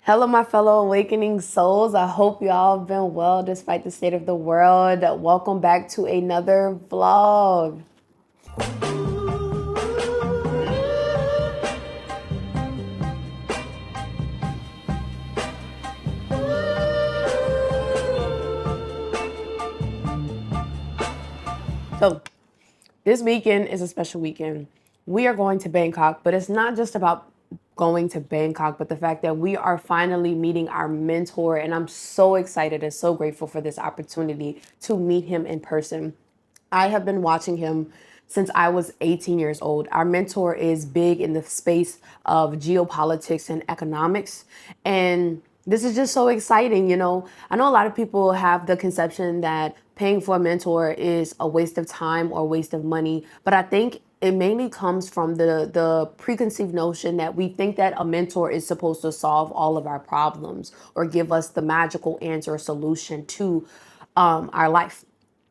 Hello, my fellow awakening souls. I hope y'all have been well despite the state of the world. Welcome back to another vlog. So, this weekend is a special weekend. We are going to Bangkok, but it's not just about going to Bangkok, but the fact that we are finally meeting our mentor. And I'm so excited and so grateful for this opportunity to meet him in person. I have been watching him since I was 18 years old. Our mentor is big in the space of geopolitics and economics. And this is just so exciting. I know a lot of people have the conception that paying for a mentor is a waste of time or a waste of money. But I think it mainly comes from the preconceived notion that we think that a mentor is supposed to solve all of our problems or give us the magical answer or solution to our life.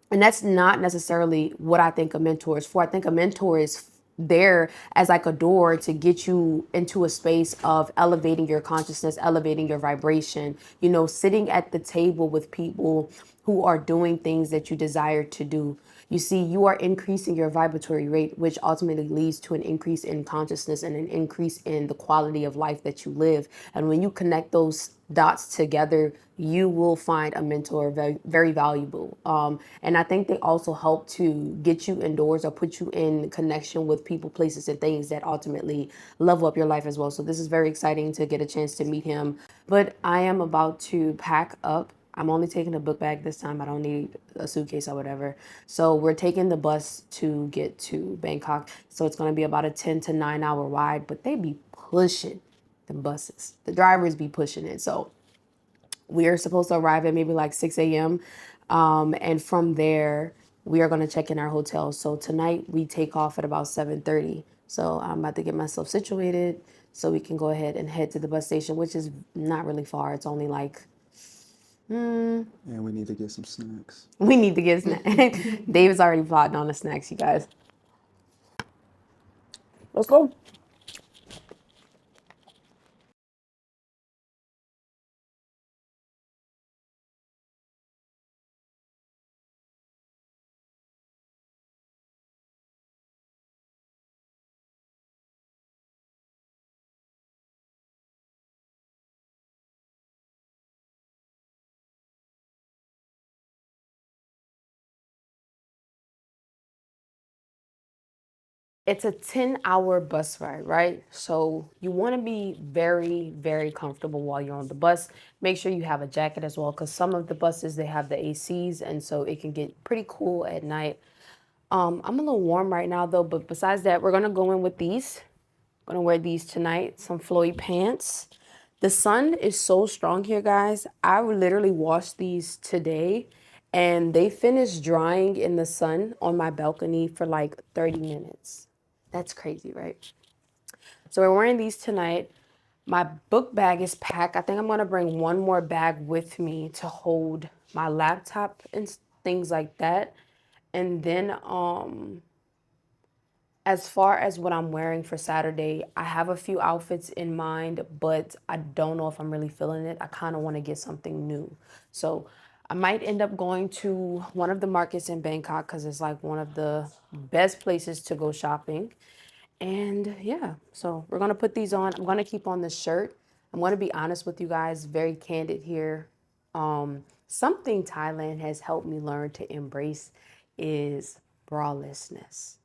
And that's not necessarily what I think a mentor is for. I think a mentor is there as like a door to get you into a space of elevating your consciousness, elevating your vibration, sitting at the table with people who are doing things that you desire to do. You see, you are increasing your vibratory rate, which ultimately leads to an increase in consciousness and an increase in the quality of life that you live. And when you connect those dots together, you will find a mentor very, very valuable. And I think they also help to get you indoors or put you in connection with people, places, and things that ultimately level up your life as well. So this is very exciting to get a chance to meet him. But I am about to pack up. I'm only taking a book bag this time. I don't need a suitcase or whatever. So we're taking the bus to get to Bangkok. So it's going to be about a 10 to 9 hour ride, but they be pushing the buses. The drivers be pushing it. So we are supposed to arrive at maybe like 6 a.m. And from there, we are going to check in our hotel. So tonight we take off at about 7:30. So I'm about to get myself situated so we can go ahead and head to the bus station, which is not really far. It's only like And we need to get some snacks. we need to get snacks. David's already plotting on the snacks, you guys. Let's go. It's a 10-hour bus ride, right? So you want to be very, very comfortable while you're on the bus. Make sure you have a jacket as well, because some of the buses, they have the ACs, and so it can get pretty cool at night. I'm a little warm right now though, but besides that, we're gonna go in with these. I'm gonna wear these tonight, some flowy pants. The sun is so strong here, guys. I literally washed these today and they finished drying in the sun on my balcony for like 30 minutes. That's crazy, right? So we're wearing these tonight. My book bag is packed. I think I'm gonna bring one more bag with me to hold my laptop and things like that. And then as far as what I'm wearing for Saturday, I have a few outfits in mind, but I don't know if I'm really feeling it. I kind of want to get something new. So I might end up going to one of the markets in Bangkok because it's like one of the best places to go shopping. And yeah, so we're going to put these on. I'm going to keep on the shirt. I'm going to be honest with you guys, very candid here. Something Thailand has helped me learn to embrace is bralessness.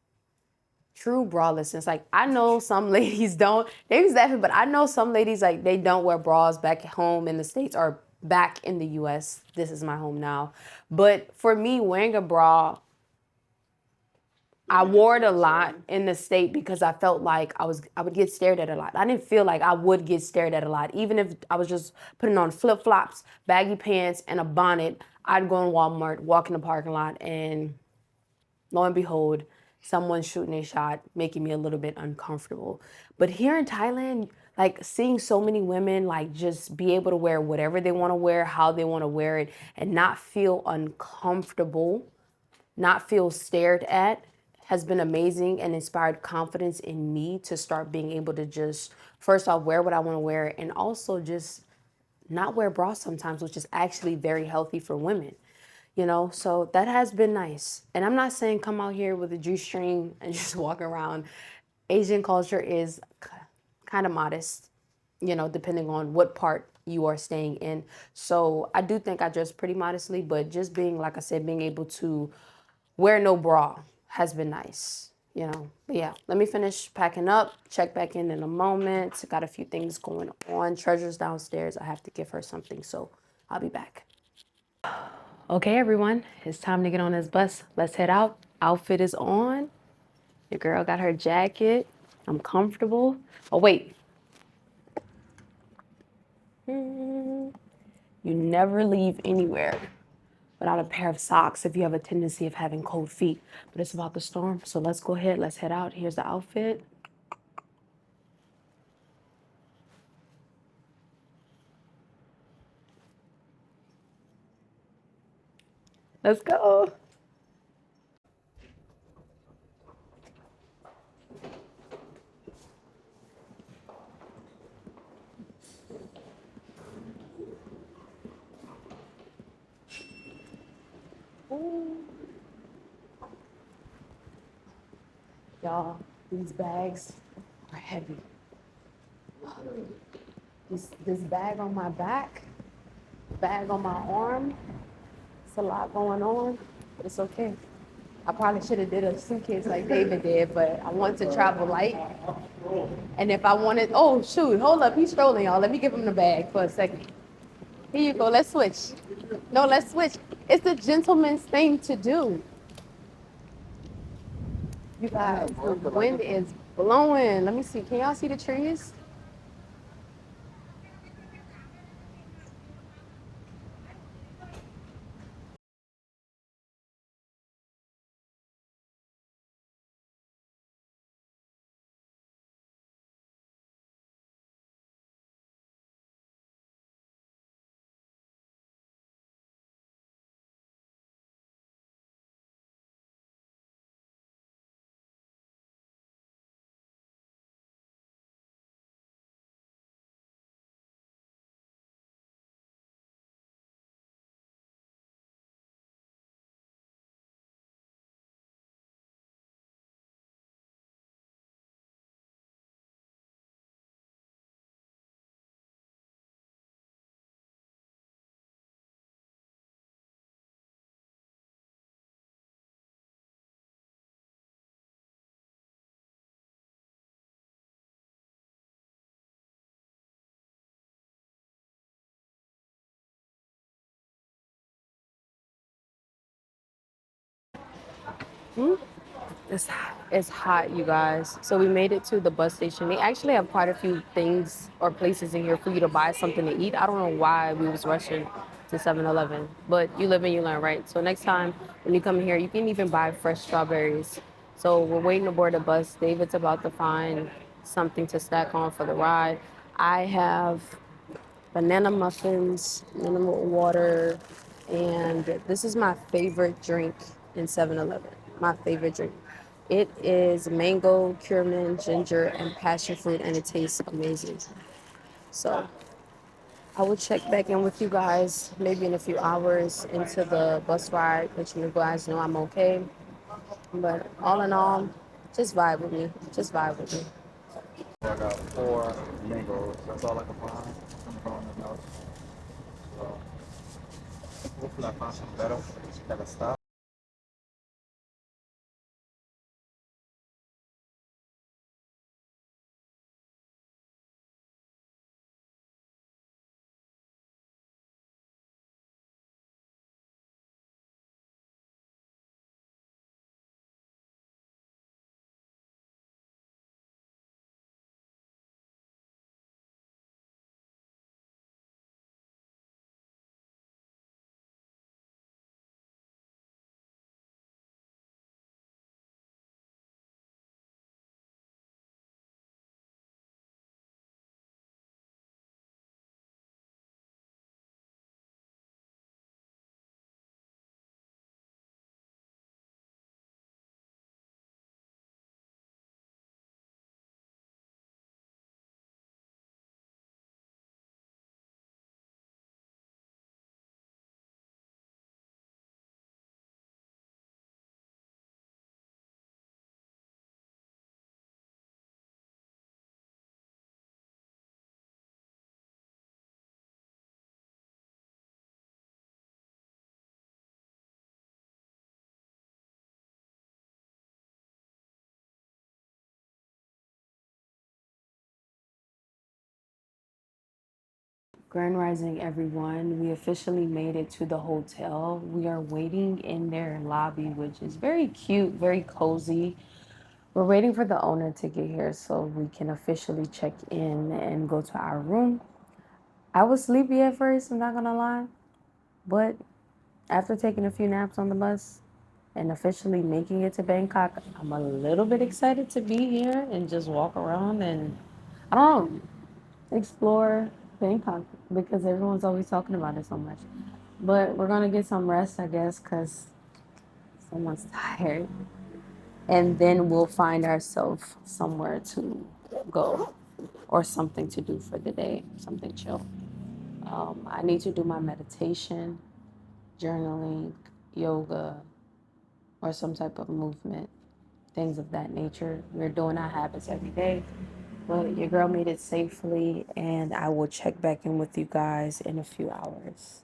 True bralessness. Like I know some ladies don't. Maybe exactly, but I know some ladies like they don't wear bras back home in the States or back in the US. This is my home now. But for me, wearing a bra, I wore it a lot in the state because I felt like I would get stared at a lot. I didn't feel like I would get stared at a lot. Even if I was just putting on flip-flops, baggy pants, and a bonnet, I'd go in Walmart, walk in the parking lot, and lo and behold, someone's shooting a shot, making me a little bit uncomfortable. But here in Thailand, like seeing so many women like just be able to wear whatever they want to wear, how they want to wear it, and not feel uncomfortable, not feel stared at, has been amazing and inspired confidence in me to start being able to just first off wear what I want to wear and also just not wear bras sometimes, which is actually very healthy for women. So that has been nice. And I'm not saying come out here with a G-string and just walk around. Asian culture is kind of modest, depending on what part you are staying in. So I do think I dress pretty modestly, but just being, like I said, being able to wear no bra has been nice. But yeah, let me finish packing up, check back in a moment. Got a few things going on. Treasure's downstairs. I have to give her something, so I'll be back. Okay, everyone, it's time to get on this bus. Let's head out. Outfit is on. Your girl got her jacket. I'm comfortable. Oh, wait. You never leave anywhere without a pair of socks if you have a tendency of having cold feet. But it's about the storm, so let's go ahead. Let's head out. Here's the outfit. Let's go. Y'all, these bags are heavy. This bag on my back, bag on my arm, it's a lot going on, but it's okay. I probably should have did a suitcase like David did, but I want to travel light. And if I wanted, oh shoot, hold up, he's strolling, y'all. Let me give him the bag for a second. Here you go, let's switch. No, let's switch. It's a gentleman's thing to do. You guys, the wind is blowing. Let me see, can y'all see the trees? It's hot, you guys. So we made it to the bus station. They actually have quite a few things or places in here for you to buy something to eat. I don't know why we was rushing to 7-Eleven, but you live and you learn, right? So next time when you come here, you can even buy fresh strawberries. So we're waiting to board the bus. David's about to find something to snack on for the ride. I have banana muffins, minimal water, and this is my favorite drink in 7-Eleven. My favorite drink. It is mango, cumin, ginger, and passion fruit, and it tastes amazing. So I will check back in with you guys maybe in a few hours into the bus ride, let you guys know I'm okay. But all in all, just vibe with me. Just vibe with me. I got 4 mangoes. That's all I can find. So hopefully I find something better. Gotta stop. Grand Rising, everyone. We officially made it to the hotel. We are waiting in their lobby, which is very cute, very cozy. We're waiting for the owner to get here so we can officially check in and go to our room. I was sleepy at first, I'm not gonna lie, but after taking a few naps on the bus and officially making it to Bangkok, I'm a little bit excited to be here and just walk around and, I don't know, explore Bangkok because everyone's always talking about it so much. But we're gonna get some rest, I guess, because someone's tired. And then we'll find ourselves somewhere to go or something to do for the day, something chill. I need to do my meditation, journaling, yoga, or some type of movement, things of that nature. We're doing our habits every day. But your girl made it safely, and I will check back in with you guys in a few hours.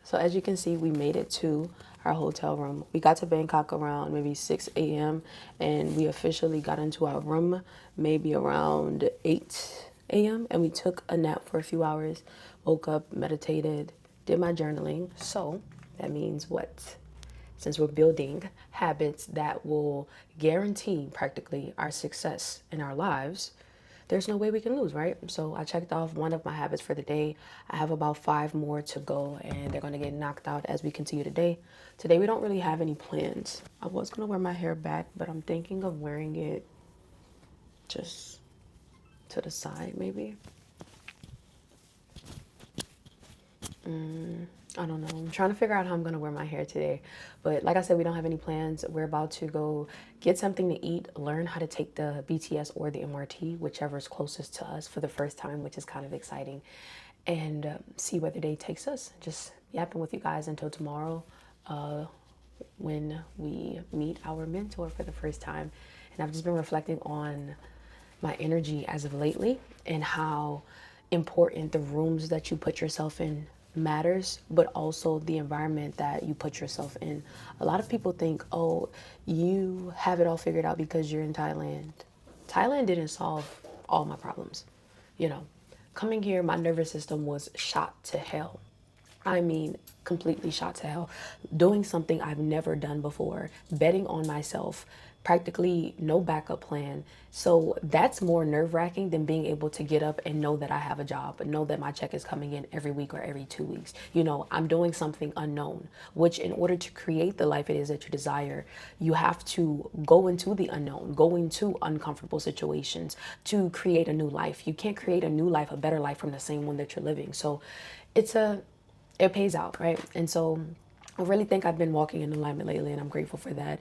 So as you can see, we made it to our hotel room. We got to Bangkok around maybe 6 a.m. and we officially got into our room maybe around 8 a.m. and we took a nap for a few hours, woke up, meditated, did my journaling. So that means what? Since we're building habits that will guarantee practically our success in our lives, there's no way we can lose, right? So I checked off one of my habits for the day. I have about 5 more to go, and they're going to get knocked out as we continue today. Today, we don't really have any plans. I was going to wear my hair back, but I'm thinking of wearing it just to the side, maybe. I don't know. I'm trying to figure out how I'm going to wear my hair today. But like I said, we don't have any plans. We're about to go get something to eat, learn how to take the BTS or the MRT, whichever is closest to us for the first time, which is kind of exciting, and see where the day takes us. Just yapping with you guys until tomorrow when we meet our mentor for the first time. And I've just been reflecting on my energy as of lately and how important the rooms that you put yourself in matters, but also the environment that you put yourself in. A lot of people think, oh, you have it all figured out because you're in Thailand. Thailand didn't solve all my problems. You know, coming here, my nervous system was shot to hell. I mean, completely shot to hell. Doing something I've never done before, betting on myself, practically no backup plan. So that's more nerve wracking than being able to get up and know that I have a job, but know that my check is coming in every week or every 2 weeks. You know, I'm doing something unknown, which in order to create the life it is that you desire, you have to go into the unknown, go into uncomfortable situations to create a new life. You can't create a new life, a better life from the same one that you're living. So it pays out, right? And so I really think I've been walking in alignment lately, and I'm grateful for that.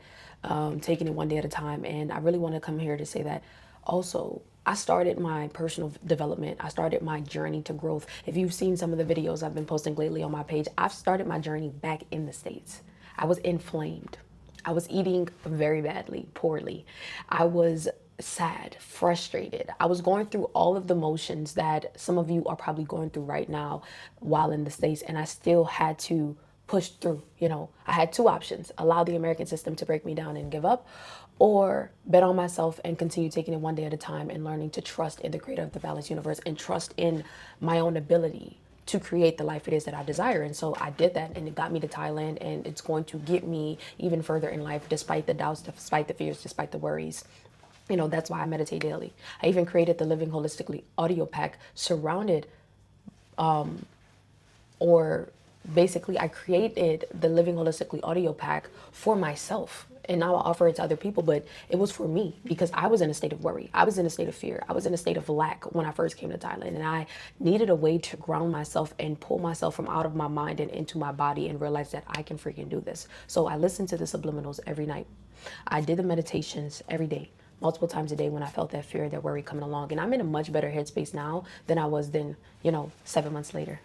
Taking it one day at a time. And I really want to come here to say that also, I started my personal development. I started my journey to growth. If you've seen some of the videos I've been posting lately on my page, I've started my journey back in the States. I was inflamed. I was eating very badly, poorly. I was sad, frustrated. I was going through all of the motions that some of you are probably going through right now while in the States, and I still had to push through. You know, I had two options: allow the American system to break me down and give up, or bet on myself and continue taking it one day at a time and learning to trust in the creator of the balanced universe and trust in my own ability to create the life it is that I desire. And so I did that, and it got me to Thailand, and it's going to get me even further in life, despite the doubts, despite the fears, despite the worries. You know, that's why I meditate daily. I even created the Living Holistically audio pack surrounded or basically I created the Living Holistically audio pack for myself. And now I offer it to other people, but it was for me because I was in a state of worry. I was in a state of fear. I was in a state of lack when I first came to Thailand. And I needed a way to ground myself and pull myself from out of my mind and into my body and realize that I can freaking do this. So I listened to the subliminals every night. I did the meditations every day, multiple times a day when I felt that fear, that worry coming along. And I'm in a much better headspace now than I was then, 7 months later.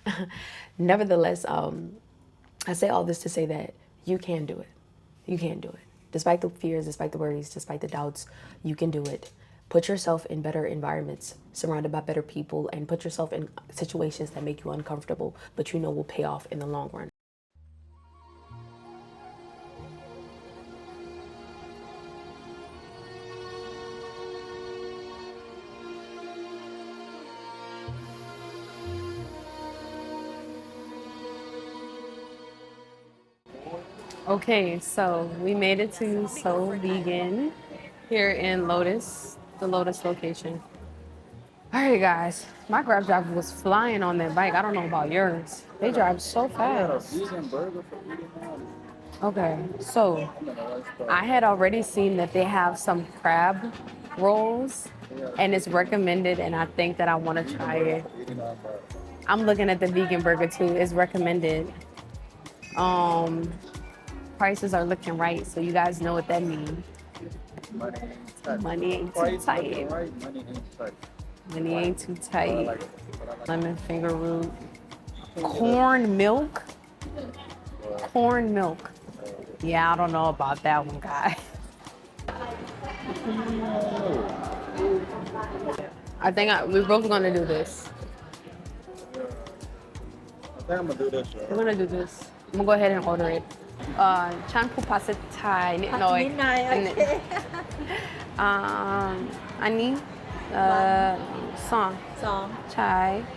Nevertheless, I say all this to say that you can do it. You can do it. Despite the fears, despite the worries, despite the doubts, you can do it. Put yourself in better environments, surrounded by better people, and put yourself in situations that make you uncomfortable, but will pay off in the long run. Okay, so we made it to So Vegan here in Lotus, the Lotus location. All right, guys, my Grab driver was flying on that bike. I don't know about yours. They drive so fast. Okay, so I had already seen that they have some crab rolls and it's recommended, and I think that I want to try it. I'm looking at the vegan burger too. It's recommended. Um, Prices are looking right, so you guys know what that means. Money ain't too tight. Money ain't too tight. Lemon finger root. Corn milk. Corn milk. Yeah, I don't know about that one, guy. I think we're both gonna do this. I think I'm gonna do this, We're gonna do this. I'm gonna go ahead and order it. Chan pu pasa Thai นิดหน่อย นิดหน่อยโอเค อันนี้สอง สอง ใช่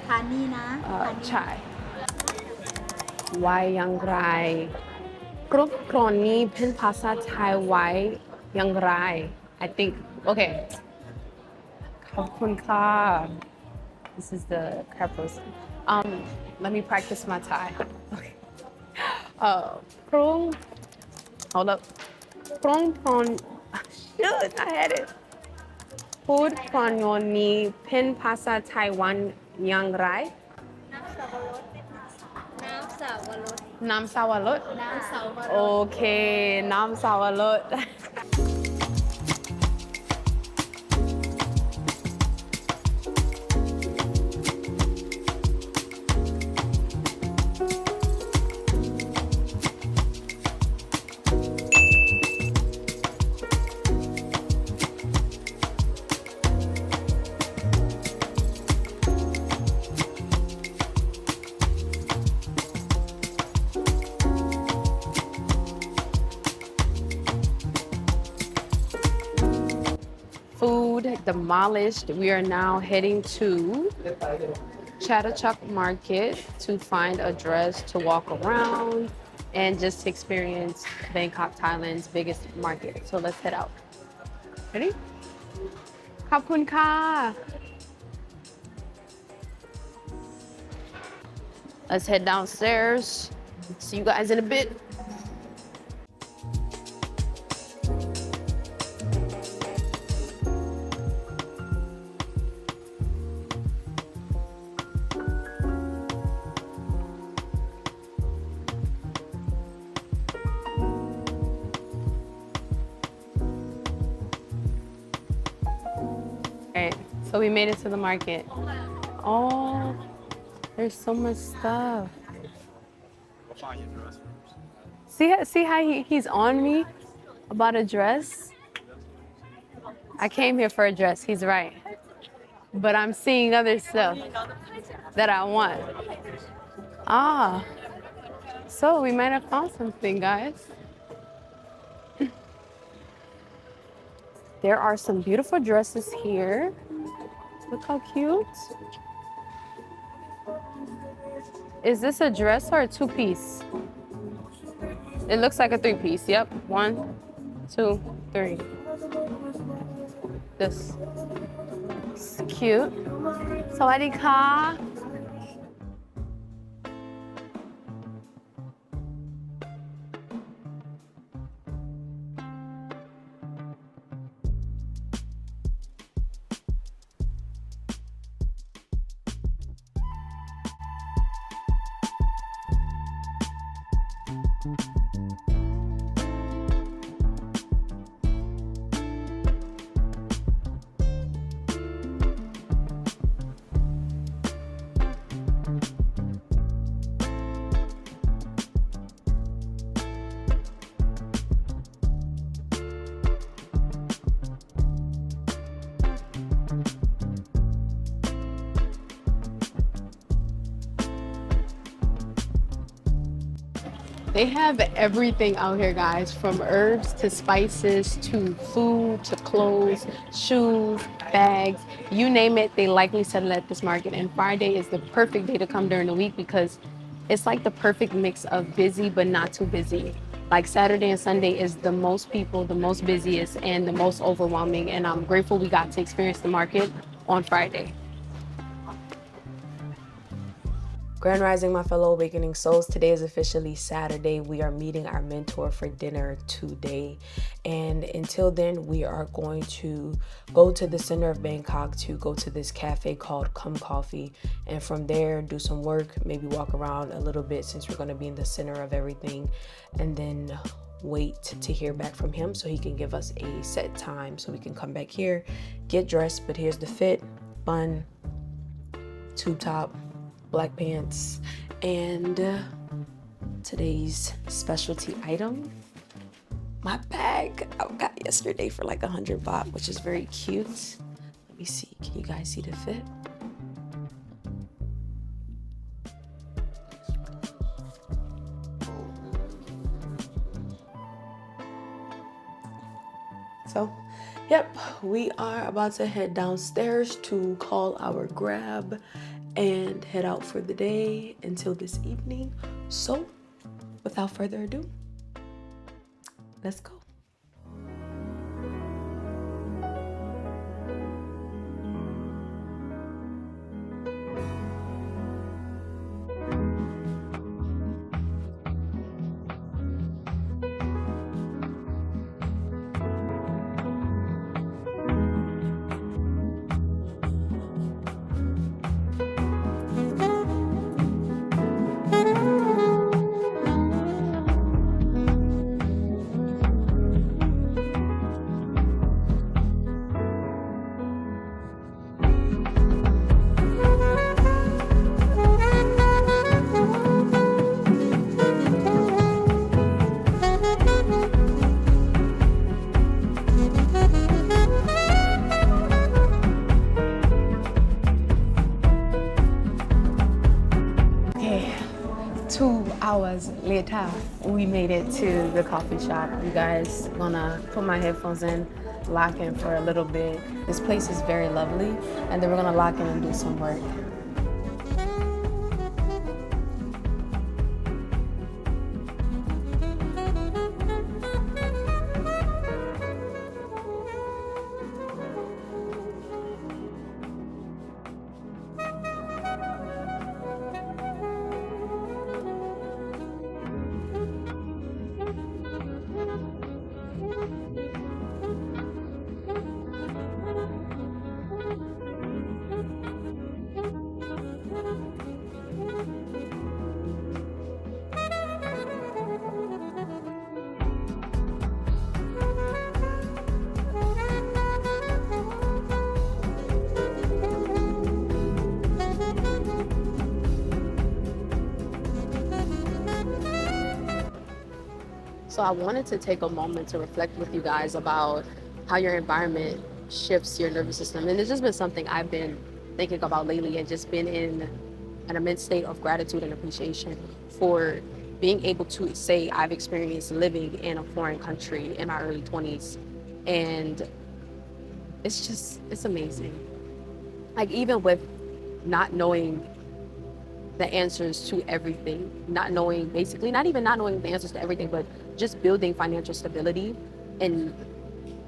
ทานนี่นะทานนี่ ใช่ไว้อย่างไรกรุ๊ปกรอนนี้เป็นภาษาไทยไว้อย่างไร I think okay ขอบคุณค่ะ This is the crab roast. Let me practice my Thai. Okay. พรุ่ง hold up พรุ่งพรอน shoot I had it พูดพรอนนี้เป็นภาษาไต้หวันอย่างไร น้ำสาวรส น้ำสาวรส น้ำสาวรส โอเค น้ำสาวรส Food demolished. We are now heading to Chattachuk Market to find a dress to walk around and just experience Bangkok, Thailand's biggest market. So let's head out. Ready? ขอบคุณค่ะ Let's head downstairs. See you guys in a bit. Alright, so we made it to the market. Oh, there's so much stuff. See how he's on me about a dress? I came here for a dress, he's right. But I'm seeing other stuff that I want. Ah, so we might have found something, guys. There are some beautiful dresses here. Look how cute. Is this a dress or a two-piece? It looks like a three-piece. Yep. 1, 2, 3. This. It's cute. Sawadee-ka. They have everything out here, guys, from herbs to spices to food to clothes, shoes, bags, you name it, they likely sell it at this market. And Friday is the perfect day to come during the week because it's like the perfect mix of busy but not too busy. Like Saturday and Sunday is the most people, the most busiest, and the most overwhelming. And I'm grateful we got to experience the market on Friday. Grand Rising, my fellow awakening souls. Today is officially Saturday. We are meeting our mentor for dinner today. And until then, we are going to go to the center of Bangkok to go to this cafe called Come Coffee. And from there, do some work, maybe walk around a little bit since we're going to be in the center of everything. And then wait to hear back from him so he can give us a set time so we can come back here, get dressed. But here's the fit: bun, tube top, black pants, and today's specialty item, my bag I got yesterday for like 100 baht, which is very cute. Let me see, can you guys see the fit? So, yep, we are about to head downstairs to call our Grab and head out for the day until this evening. So, without further ado, let's go. Okay, 2 hours later, we made it to the coffee shop. You guys, gonna put my headphones in, lock in for a little bit. This place is very lovely, and then we're gonna lock in and do some work. So I wanted to take a moment to reflect with you guys about how your environment shifts your nervous system. And it's just been something I've been thinking about lately, and just been in an immense state of gratitude and appreciation for being able to say I've experienced living in a foreign country in my early 20s. And it's amazing. Like, even with not knowing the answers to everything, not knowing, basically, not even not knowing the answers to everything, but just building financial stability, and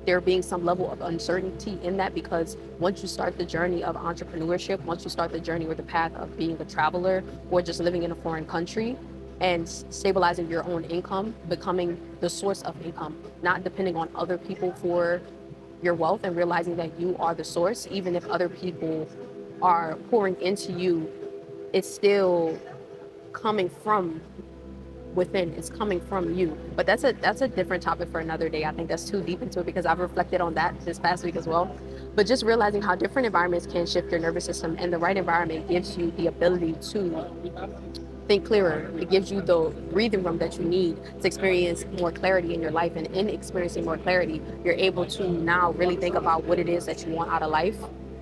there being some level of uncertainty in that, because once you start the journey of entrepreneurship, once you start the journey or the path of being a traveler or just living in a foreign country and stabilizing your own income, becoming the source of income, not depending on other people for your wealth, and realizing that you are the source, even if other people are pouring into you, it's still coming from within. It's coming from you. But that's a different topic for another day. I think that's too deep into it, because I've reflected on that this past week as well. But just realizing how different environments can shift your nervous system, and the right environment gives you the ability to think clearer. It gives you the breathing room that you need to experience more clarity in your life. And in experiencing more clarity, you're able to now really think about what it is that you want out of life,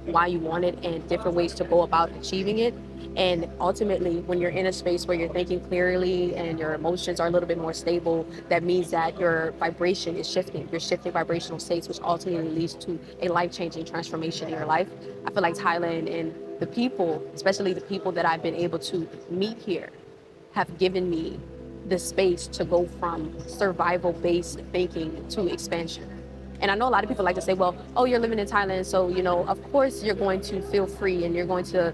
why you want it, and different ways to go about achieving it. And ultimately, when you're in a space where you're thinking clearly and your emotions are a little bit more stable, that means that your vibration is shifting. You're shifting vibrational states, which ultimately leads to a life-changing transformation in your life. I feel like Thailand and the people, especially the people that I've been able to meet here, have given me the space to go from survival-based thinking to expansion. And I know a lot of people like to say, well, oh, you're living in Thailand, so, of course you're going to feel free and you're going to,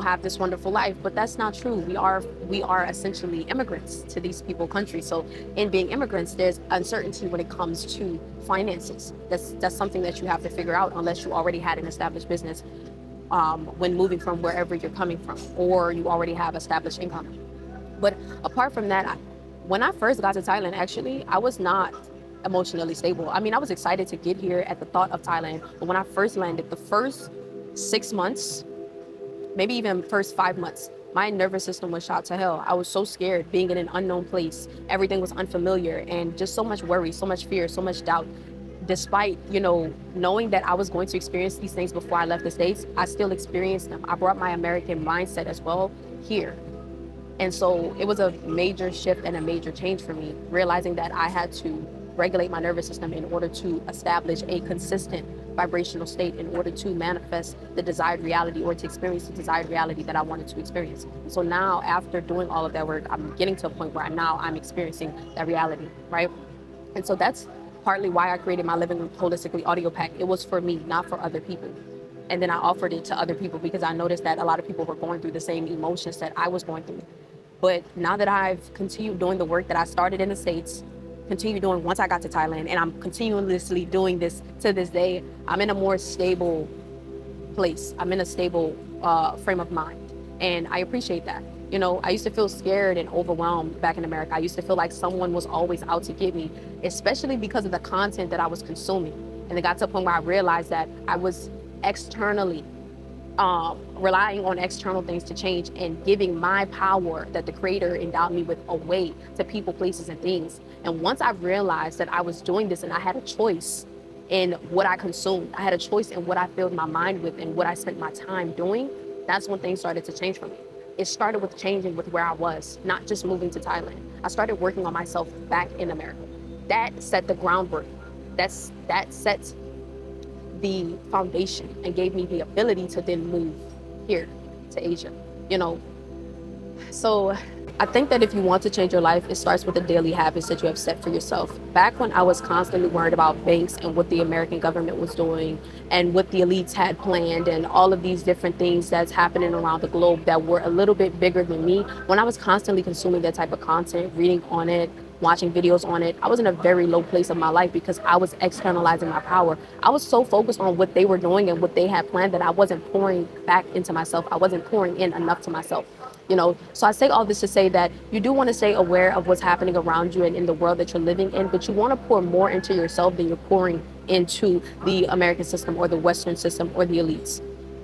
have this wonderful life. But that's not true. We are essentially immigrants to these people countries. So in being immigrants, there's uncertainty when it comes to finances. That's something that you have to figure out unless you already had an established business when moving from wherever you're coming from, or you already have established income. But apart from that, when I first got to Thailand, actually, I was not emotionally stable. I mean, I was excited to get here at the thought of Thailand. But when I first landed, the first 6 months, maybe even first 5 months, my nervous system was shot to hell. I was so scared being in an unknown place. Everything was unfamiliar and just so much worry, so much fear, so much doubt. Despite, knowing that I was going to experience these things before I left the States, I still experienced them. I brought my American mindset as well here. And so it was a major shift and a major change for me, realizing that I had to regulate my nervous system in order to establish a consistent vibrational state in order to manifest the desired reality or to experience the desired reality that I wanted to experience. So now, after doing all of that work, I'm getting to a point where I'm experiencing that reality, right? And so that's partly why I created my Living Holistically audio pack. It was for me, not for other people. And then I offered it to other people because I noticed that a lot of people were going through the same emotions that I was going through. But now that I've continued doing the work that I started in the States, continued doing once I got to Thailand, and I'm continuously doing this to this day, I'm in a more stable place. I'm in a stable frame of mind. And I appreciate that. I used to feel scared and overwhelmed back in America. I used to feel like someone was always out to get me, especially because of the content that I was consuming. And it got to a point where I realized that I was externally relying on external things to change and giving my power that the Creator endowed me with away to people, places, and things. And once I realized that I was doing this and I had a choice in what I consumed, I had a choice in what I filled my mind with and what I spent my time doing, that's when things started to change for me. It started with changing with where I was, not just moving to Thailand. I started working on myself back in America. That set the groundwork. That set the foundation and gave me the ability to then move here to Asia, So I think that if you want to change your life, it starts with the daily habits that you have set for yourself. Back when I was constantly worried about banks and what the American government was doing and what the elites had planned and all of these different things that's happening around the globe that were a little bit bigger than me, when I was constantly consuming that type of content, reading on it, watching videos on it, I was in a very low place of my life because I was externalizing my power. I was so focused on what they were doing and what they had planned that I wasn't pouring back into myself. I wasn't pouring in enough to myself. So I say all this to say that you do want to stay aware of what's happening around you and in the world that you're living in, but you want to pour more into yourself than you're pouring into the American system or the Western system or the elites.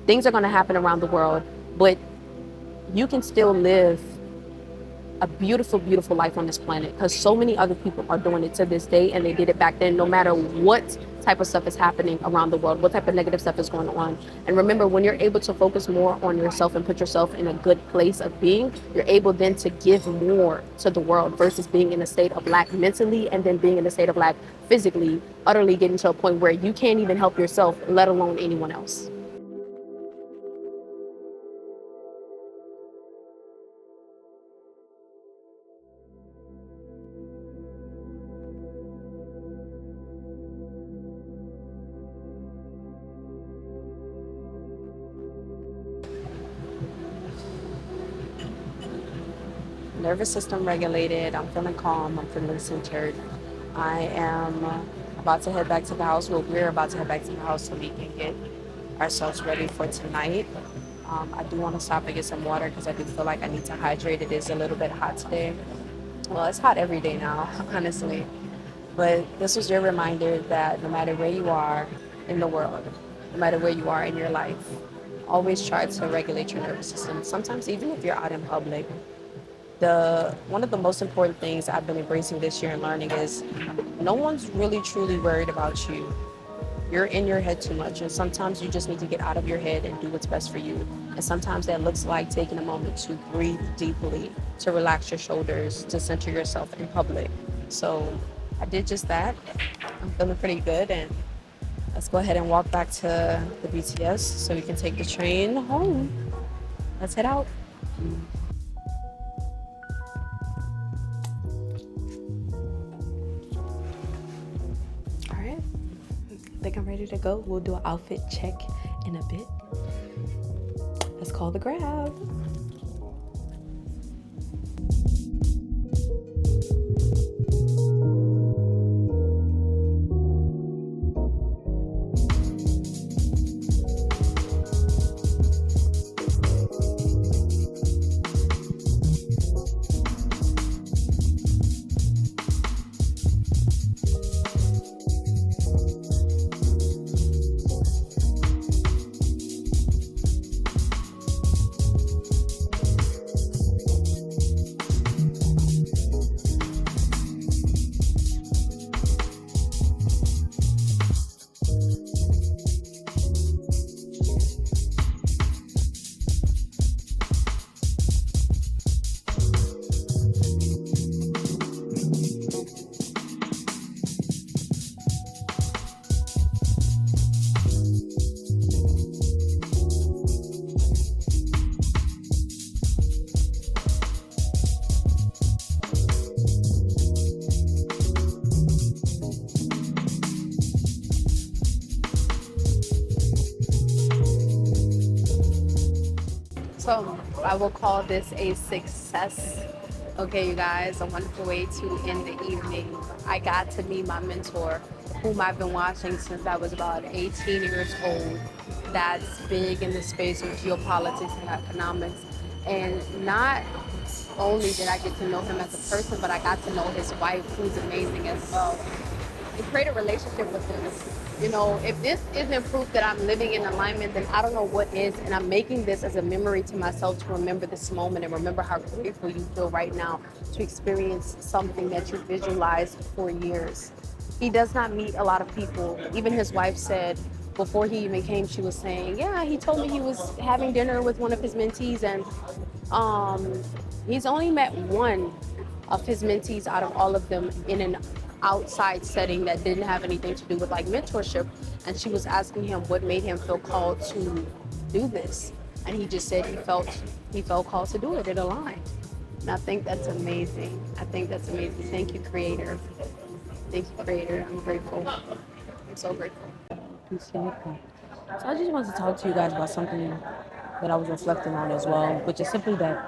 Things are going to happen around the world, but you can still live a beautiful, beautiful life on this planet because so many other people are doing it to this day and they did it back then, no matter what type of stuff is happening around the world, what type of negative stuff is going on. And remember, when you're able to focus more on yourself and put yourself in a good place of being, you're able then to give more to the world versus being in a state of lack mentally and then being in a state of lack physically, utterly getting to a point where you can't even help yourself, let alone anyone else. Nervous system regulated. I'm feeling calm. I'm feeling centered. I am about to head back to the house. Well, we're about to head back to the house so we can get ourselves ready for tonight. I do want to stop and get some water because I do feel like I need to hydrate. It is a little bit hot today. Well, it's hot every day now, honestly. But this was your reminder that no matter where you are in the world, no matter where you are in your life, always try to regulate your nervous system. Sometimes even if you're out in public, one of the most important things I've been embracing this year and learning is no one's really truly worried about you. You're in your head too much, and sometimes you just need to get out of your head and do what's best for you. And sometimes that looks like taking a moment to breathe deeply, to relax your shoulders, to center yourself in public. So I did just that. I'm feeling pretty good, and let's go ahead and walk back to the BTS so we can take the train home. Let's head out. ready to go. We'll do an outfit check in a bit. Let's call the grab. So I will call this a success. Okay, you guys, a wonderful way to end the evening. I got to meet my mentor, whom I've been watching since I was about 18 years old. That's big in the space of geopolitics and economics. And not only did I get to know him as a person, but I got to know his wife, who's amazing as well, and create a relationship with him. You know, if this isn't proof that I'm living in alignment, then I don't know what is. And I'm making this as a memory to myself to remember this moment and remember how grateful you feel right now to experience something that you visualized for years. He does not meet a lot of people. Even his wife said before he even came, she was saying, yeah, he told me he was having dinner with one of his mentees, and he's only met one of his mentees out of all of them in an outside setting that didn't have anything to do with like mentorship. And she was asking him what made him feel called to do this. And he just said he felt called to do it. It aligned. And I think that's amazing. I think that's amazing. Thank you, Creator. Thank you, Creator. I'm grateful. I'm so grateful. Appreciate that. So I just wanted to talk to you guys about something that I was reflecting on as well, which is simply that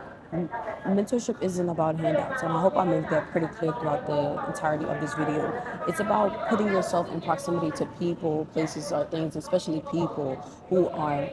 mentorship isn't about handouts, and I hope I made that pretty clear throughout the entirety of this video. It's about putting yourself in proximity to people, places, or things, especially people who are,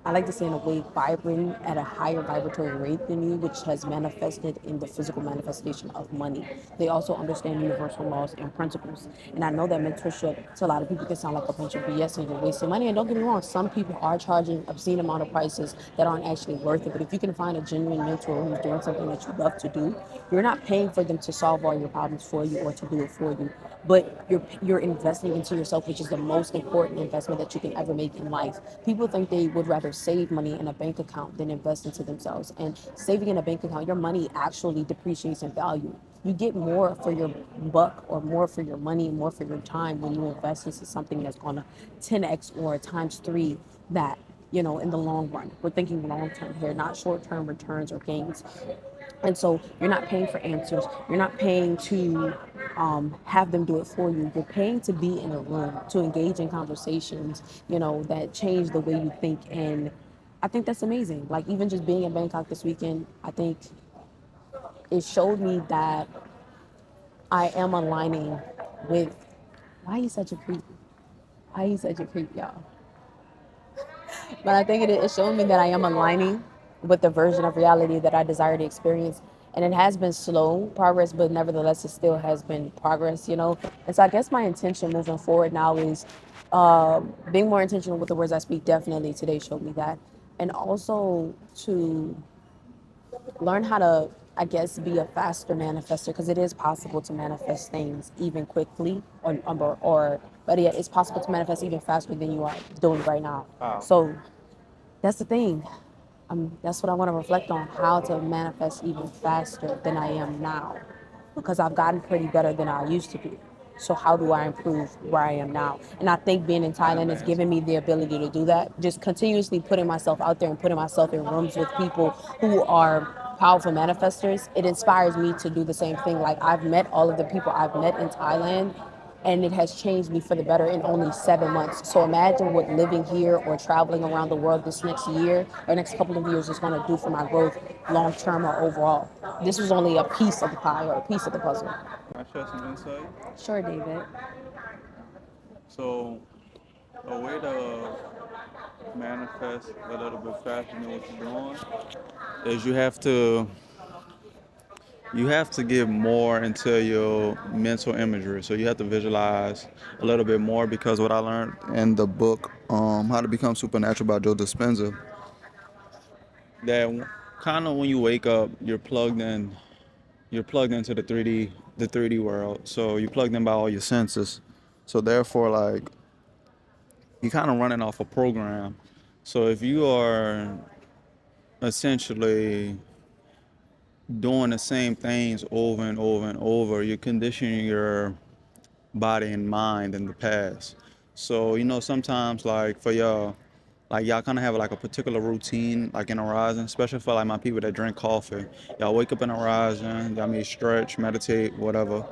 I like to say in a way, vibrating at a higher vibratory rate than you, which has manifested in the physical manifestation of money. They also understand universal laws and principles. And I know that mentorship to a lot of people can sound like a bunch of BS and you're wasting money. And don't get me wrong, some people are charging obscene amount of prices that aren't actually worth it. But if you can find a genuine mentor who's doing something that you love to do, you're not paying for them to solve all your problems for you or to do it for you, but you're investing into yourself, which is the most important investment that you can ever make in life. People think they would rather save money in a bank account than invest into themselves. And saving in a bank account, your money actually depreciates in value. You get more for your buck or more for your money, more for your time when you invest into something that's going to 10x or times 3 that, you know, in the long run. We're thinking long term here, not short term returns or gains. And so you're not paying for answers. You're not paying to have them do it for you. You're paying to be in a room, to engage in conversations, you know, that change the way you think. And I think that's amazing. Like even just being in Bangkok this weekend, I think it showed me that I am aligning with, why he's such a creep? Why he's such a creep, y'all? But I think it showed me that I am aligning with the version of reality that I desire to experience. And it has been slow progress, but nevertheless, it still has been progress, you know? And so I guess my intention moving forward now is being more intentional with the words I speak. Definitely today showed me that. And also to learn how to, I guess, be a faster manifester, because it is possible to manifest things even quickly, or but yeah, it's possible to manifest even faster than you are doing right now. Wow. So that's the thing. That's what I want to reflect on, how to manifest even faster than I am now, because I've gotten pretty better than I used to be. So how do I improve where I am now? And I think being in Thailand has given me the ability to do that. Just continuously putting myself out there and putting myself in rooms with people who are powerful manifestors. It inspires me to do the same thing. Like I've met all of the people I've met in Thailand, and it has changed me for the better in only 7 months. So imagine what living here or traveling around the world this next year or next couple of years is going to do for my growth long term or overall. This was only a piece of the pie or a piece of the puzzle. Can I share some insight? Sure, David. So, a way to manifest a little bit faster than what you're doing is you have to get more into your mental imagery. So you have to visualize a little bit more, because what I learned in the book, How to Become Supernatural by Joe Dispenza, that kind of when you wake up, you're plugged into the 3D world. So you're plugged in by all your senses. So therefore, like, you're kind of running off a program. So if you are essentially doing the same things over and over and over, you're conditioning your body and mind in the past. So, sometimes, like, for y'all, like, y'all kind of have like a particular routine, like in a rising, especially for like my people that drink coffee. Y'all wake up in a rising, y'all may stretch, meditate, whatever,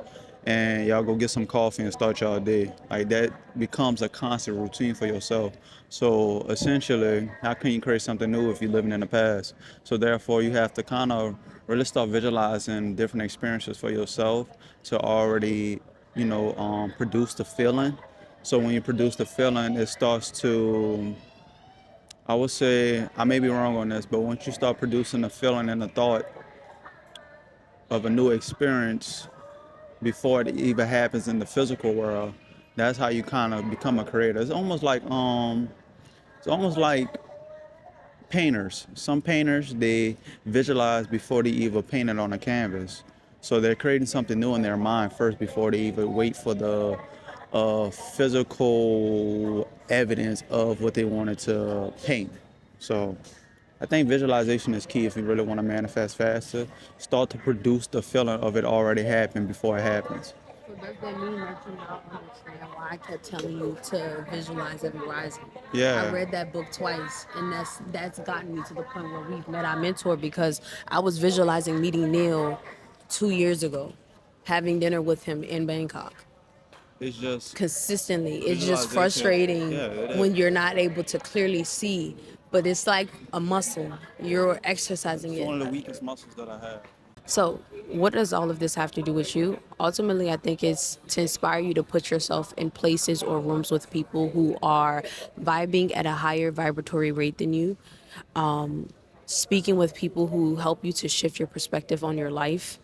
and y'all go get some coffee and start y'all day. Like, that becomes a constant routine for yourself. So essentially, how can you create something new if you're living in the past? So therefore, you have to kind of really start visualizing different experiences for yourself to already, produce the feeling. So when you produce the feeling, it starts to, I would say, I may be wrong on this, but once you start producing a feeling and a thought of a new experience before it even happens in the physical world, that's how you kind of become a creator. It's almost like painters. Some painters, they visualize before they even paint it on a canvas. So they're creating something new in their mind first before they even wait for the physical evidence of what they wanted to paint. So I think visualization is key if you really want to manifest faster. Start to produce the feeling of it already happened before it happens. So does that mean that you now understand why I kept telling you to visualize every rising? I Yeah. read that book twice, and that's gotten me to the point where we've met our mentor, because I was visualizing meeting Neil 2 years ago, having dinner with him in Bangkok. It's just Consistently, it's just visualization. frustrating Yeah, it is. when you're not able to clearly see, but it's like a muscle. You're exercising It's it. one of the weakest muscles that I have. So, what does all of this have to do with you? Ultimately, I think it's to inspire you to put yourself in places or rooms with people who are vibing at a higher vibratory rate than you, speaking with people who help you to shift your perspective on your life,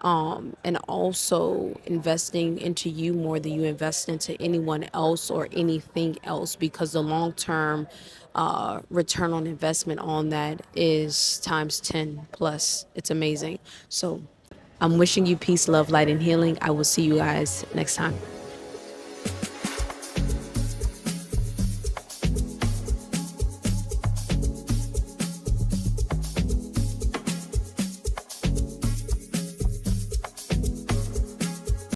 and also investing into you more than you invest into anyone else or anything else, because the long term return on investment on that is times 10 plus. It's amazing. So I'm wishing you peace, love, light, and healing. I will see you guys next time.